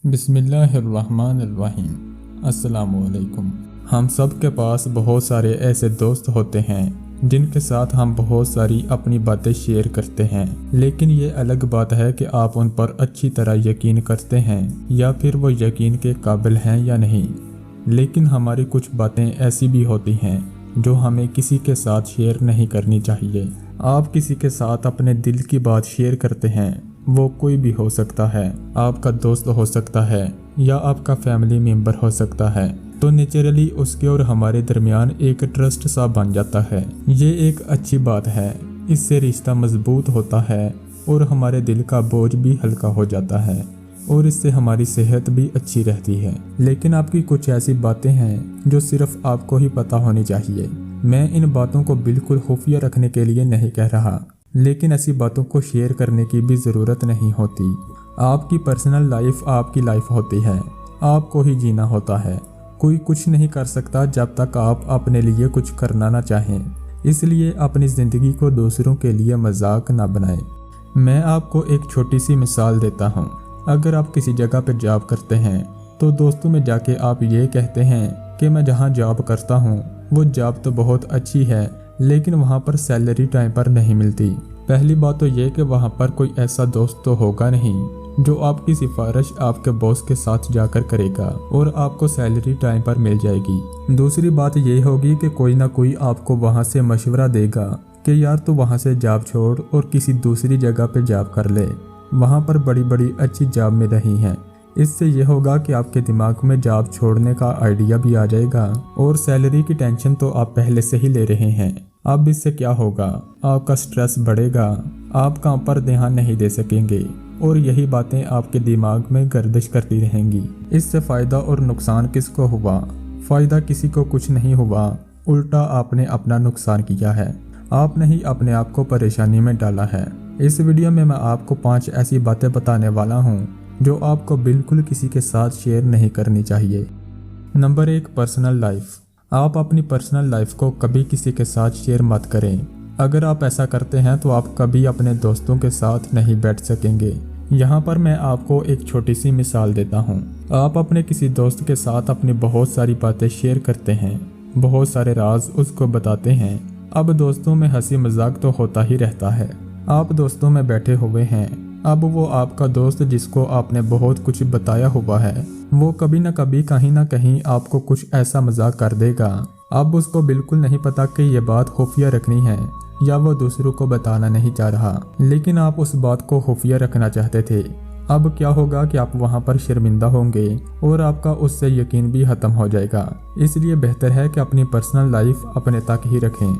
बिस्मिल्लाहिर्रहमानिर्रहीम। अस्सलाम वालेकुम। हम सब के पास बहुत सारे ऐसे दोस्त होते हैं जिनके साथ हम बहुत सारी अपनी बातें शेयर करते हैं, लेकिन ये अलग बात है कि आप उन पर अच्छी तरह यकीन करते हैं या फिर वो यकीन के काबिल हैं या नहीं। लेकिन हमारी कुछ बातें ऐसी भी होती हैं जो हमें किसी के साथ शेयर नहीं करनी चाहिए। आप किसी के साथ अपने दिल की बात शेयर करते हैं, वो कोई भी हो सकता है, आपका दोस्त हो सकता है या आपका फैमिली मेंबर हो सकता है, तो नेचुरली उसके और हमारे दरमियान एक ट्रस्ट सा बन जाता है। ये एक अच्छी बात है, इससे रिश्ता मजबूत होता है और हमारे दिल का बोझ भी हल्का हो जाता है और इससे हमारी सेहत भी अच्छी रहती है। लेकिन आपकी कुछ ऐसी बातें हैं जो सिर्फ आपको ही पता होनी चाहिए। मैं इन बातों को बिल्कुल खुफिया रखने के लिए नहीं कह रहा, लेकिन ऐसी बातों को शेयर करने की भी ज़रूरत नहीं होती। आपकी पर्सनल लाइफ आपकी लाइफ होती है, आपको ही जीना होता है। कोई कुछ नहीं कर सकता जब तक आप अपने लिए कुछ करना ना चाहें। इसलिए अपनी ज़िंदगी को दूसरों के लिए मजाक ना बनाएं। मैं आपको एक छोटी सी मिसाल देता हूँ। अगर आप किसी जगह पर जॉब करते हैं तो दोस्तों में जाके आप ये कहते हैं कि मैं जहाँ जॉब करता हूँ वो जॉब तो बहुत अच्छी है, लेकिन वहाँ पर सैलरी टाइम पर नहीं मिलती। पहली बात तो ये कि वहाँ पर कोई ऐसा दोस्त तो होगा नहीं जो आपकी सिफारिश आपके बॉस के साथ जाकर करेगा और आपको सैलरी टाइम पर मिल जाएगी। दूसरी बात ये होगी कि कोई ना कोई आपको वहाँ से मशवरा देगा कि यार तू वहाँ से जॉब छोड़ और किसी दूसरी जगह पे जॉब कर ले, वहाँ पर बड़ी बड़ी अच्छी जॉब मिल रही हैं। इससे ये होगा कि आपके दिमाग में जॉब छोड़ने का आइडिया भी आ जाएगा और सैलरी की टेंशन तो आप पहले से ही ले रहे हैं। अब इससे क्या होगा, आपका स्ट्रेस बढ़ेगा, आप काम पर ध्यान नहीं दे सकेंगे और यही बातें आपके दिमाग में गर्दिश करती रहेंगी। इससे फ़ायदा और नुकसान किसको हुआ? फ़ायदा किसी को कुछ नहीं हुआ, उल्टा आपने अपना नुकसान किया है। आपने ही अपने आप को परेशानी में डाला है। इस वीडियो में मैं आपको 5 ऐसी बातें बताने वाला हूँ जो आपको बिल्कुल किसी के साथ शेयर नहीं करनी चाहिए। Number 1, personal life. आप अपनी पर्सनल लाइफ को कभी किसी के साथ शेयर मत करें। अगर आप ऐसा करते हैं तो आप कभी अपने दोस्तों के साथ नहीं बैठ सकेंगे। यहाँ पर मैं आपको एक छोटी सी मिसाल देता हूँ। आप अपने किसी दोस्त के साथ अपनी बहुत सारी बातें शेयर करते हैं, बहुत सारे राज उसको बताते हैं। अब दोस्तों में हंसी मजाक तो होता ही रहता है। आप दोस्तों में बैठे हुए हैं, अब वो आपका दोस्त जिसको आपने बहुत कुछ बताया हुआ है, वो कभी ना कभी कहीं ना कहीं आपको कुछ ऐसा मजाक कर देगा। अब उसको बिल्कुल नहीं पता कि ये बात खुफिया रखनी है या वो दूसरों को बताना नहीं चाह रहा, लेकिन आप उस बात को खुफिया रखना चाहते थे। अब क्या होगा कि आप वहाँ पर शर्मिंदा होंगे और आपका उससे यकीन भी खत्म हो जाएगा। इसलिए बेहतर है कि अपनी पर्सनल लाइफ अपने तक ही रखें।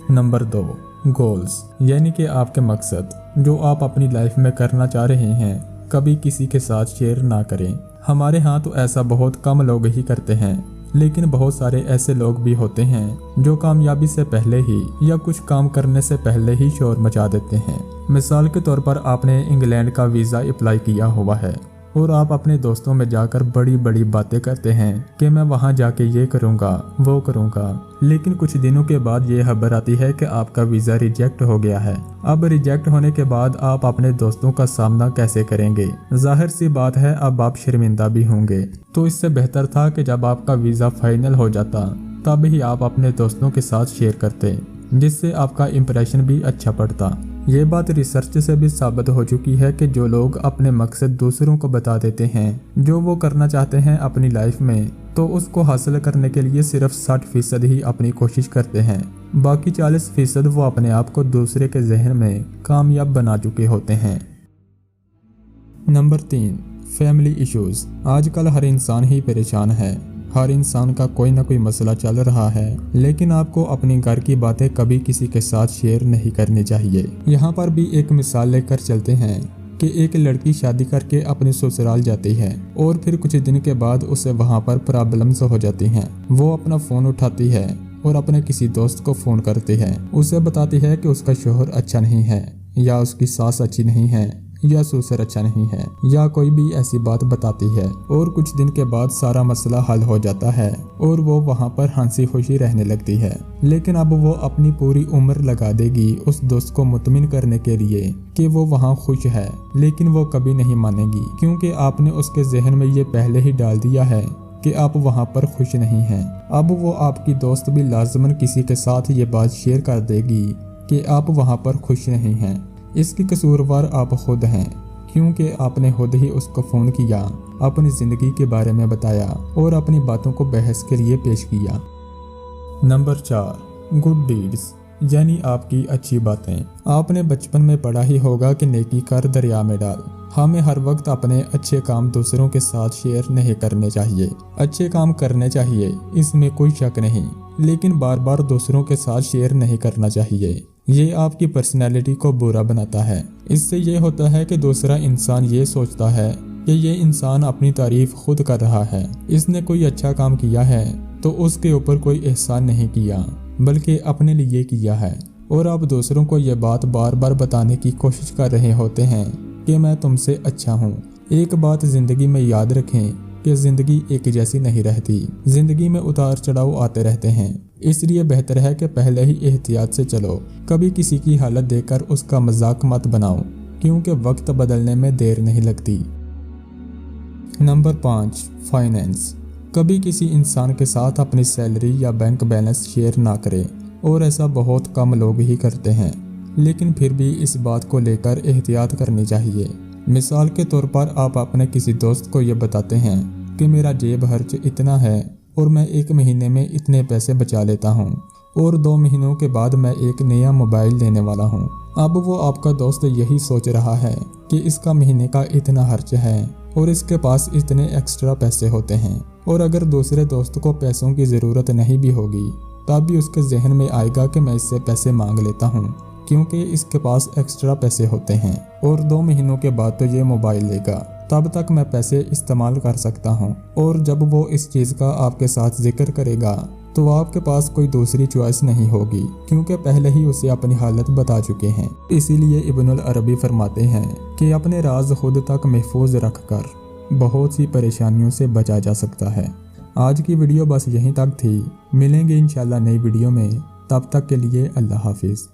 नंबर 2, गोल्स, यानी कि आपके मकसद जो आप अपनी लाइफ में करना चाह रहे हैं, कभी किसी के साथ शेयर ना करें। हमारे यहाँ तो ऐसा बहुत कम लोग ही करते हैं, लेकिन बहुत सारे ऐसे लोग भी होते हैं जो कामयाबी से पहले ही या कुछ काम करने से पहले ही शोर मचा देते हैं। मिसाल के तौर पर आपने इंग्लैंड का वीज़ा अप्लाई किया हुआ है और आप अपने दोस्तों में जाकर बड़ी बड़ी बातें करते हैं कि मैं वहां जाके ये करूंगा वो करूंगा, लेकिन कुछ दिनों के बाद ये खबर आती है कि आपका वीज़ा रिजेक्ट हो गया है। अब रिजेक्ट होने के बाद आप अपने दोस्तों का सामना कैसे करेंगे? जाहिर सी बात है, अब आप शर्मिंदा भी होंगे। तो इससे बेहतर था कि जब आपका वीज़ा फाइनल हो जाता तब ही आप अपने दोस्तों के साथ शेयर करते, जिससे आपका इंप्रेशन भी अच्छा पड़ता। ये बात रिसर्च से भी साबित हो चुकी है कि जो लोग अपने मकसद दूसरों को बता देते हैं, जो वो करना चाहते हैं अपनी लाइफ में, तो उसको हासिल करने के लिए सिर्फ 60% ही अपनी कोशिश करते हैं। बाकी 40% वो अपने आप को दूसरे के जहन में कामयाब बना चुके होते हैं। Number 3, family issues. आजकल हर इंसान ही परेशान है, हर इंसान का कोई ना कोई मसला चल रहा है, लेकिन आपको अपनी घर की बातें कभी किसी के साथ शेयर नहीं करनी चाहिए। यहाँ पर भी एक मिसाल लेकर चलते हैं कि एक लड़की शादी करके अपने ससुराल जाती है और फिर कुछ दिन के बाद उसे वहाँ पर प्रॉब्लम्स हो जाती हैं। वो अपना फ़ोन उठाती है और अपने किसी दोस्त को फ़ोन करती है, उसे बताती है कि उसका शोहर अच्छा नहीं है या उसकी सास अच्छी नहीं है या ससुर अच्छा नहीं है या कोई भी ऐसी बात बताती है और कुछ दिन के बाद सारा मसला हल हो जाता है और वो वहाँ पर हंसी खुशी रहने लगती है। लेकिन अब वो अपनी पूरी उम्र लगा देगी उस दोस्त को मुतमिन करने के लिए कि वो वहाँ खुश है, लेकिन वो कभी नहीं मानेगी क्योंकि आपने उसके जहन में ये पहले ही डाल दिया है कि आप वहाँ पर खुश नहीं हैं। अब वो आपकी दोस्त भी लाजमन किसी के साथ ये बात शेयर कर देगी कि आप वहाँ पर खुश नहीं हैं। इसकी कसूरवार आप खुद हैं क्योंकि आपने खुद ही उसको फ़ोन किया, अपनी ज़िंदगी के बारे में बताया और अपनी बातों को बहस के लिए पेश किया। नंबर 4, गुड डीड्स यानी आपकी अच्छी बातें। आपने बचपन में पढ़ा ही होगा कि नेकी कर दरिया में डाल। हमें हर वक्त अपने अच्छे काम दूसरों के साथ शेयर नहीं करने चाहिए। अच्छे काम करने चाहिए, इसमें कोई शक नहीं, लेकिन बार बार दूसरों के साथ शेयर नहीं करना चाहिए। ये आपकी पर्सनैलिटी को बुरा बनाता है। इससे ये होता है कि दूसरा इंसान ये सोचता है कि ये इंसान अपनी तारीफ खुद कर रहा है, इसने कोई अच्छा काम किया है तो उसके ऊपर कोई एहसान नहीं किया बल्कि अपने लिए किया है। और आप दूसरों को ये बात बार बार बताने की कोशिश कर रहे होते हैं कि मैं तुमसे अच्छा हूँ। एक बात जिंदगी में याद रखें कि जिंदगी एक जैसी नहीं रहती, जिंदगी में उतार चढ़ाव आते रहते हैं। इसलिए बेहतर है कि पहले ही एहतियात से चलो। कभी किसी की हालत देखकर उसका मजाक मत बनाओ क्योंकि वक्त बदलने में देर नहीं लगती। Number 5, finance. कभी किसी इंसान के साथ अपनी सैलरी या बैंक बैलेंस शेयर ना करें और ऐसा बहुत कम लोग ही करते हैं, लेकिन फिर भी इस बात को लेकर एहतियात करनी चाहिए। मिसाल के तौर पर आप अपने किसी दोस्त को ये बताते हैं कि मेरा जेब खर्च इतना है और मैं 1 महीने में इतने पैसे बचा लेता हूँ और 2 महीनों के बाद मैं एक नया मोबाइल लेने वाला हूँ। अब वो आपका दोस्त यही सोच रहा है कि इसका महीने का इतना खर्च है और इसके पास इतने एक्स्ट्रा पैसे होते हैं, और अगर दूसरे दोस्त को पैसों की ज़रूरत नहीं भी होगी तब भी उसके जहन में आएगा कि मैं इससे पैसे मांग लेता हूँ क्योंकि इसके पास एक्स्ट्रा पैसे होते हैं और 2 महीनों के बाद तो ये मोबाइल लेगा, तब तक मैं पैसे इस्तेमाल कर सकता हूँ। और जब वो इस चीज़ का आपके साथ जिक्र करेगा तो आपके पास कोई दूसरी चॉइस नहीं होगी क्योंकि पहले ही उसे अपनी हालत बता चुके हैं। इसीलिए इब्नुल अरबी फरमाते हैं कि अपने राज खुद तक महफूज रखकर बहुत सी परेशानियों से बचा जा सकता है। आज की वीडियो बस यहीं तक थी। मिलेंगे इंशाल्लाह नई वीडियो में, तब तक के लिए अल्लाह हाफिज़।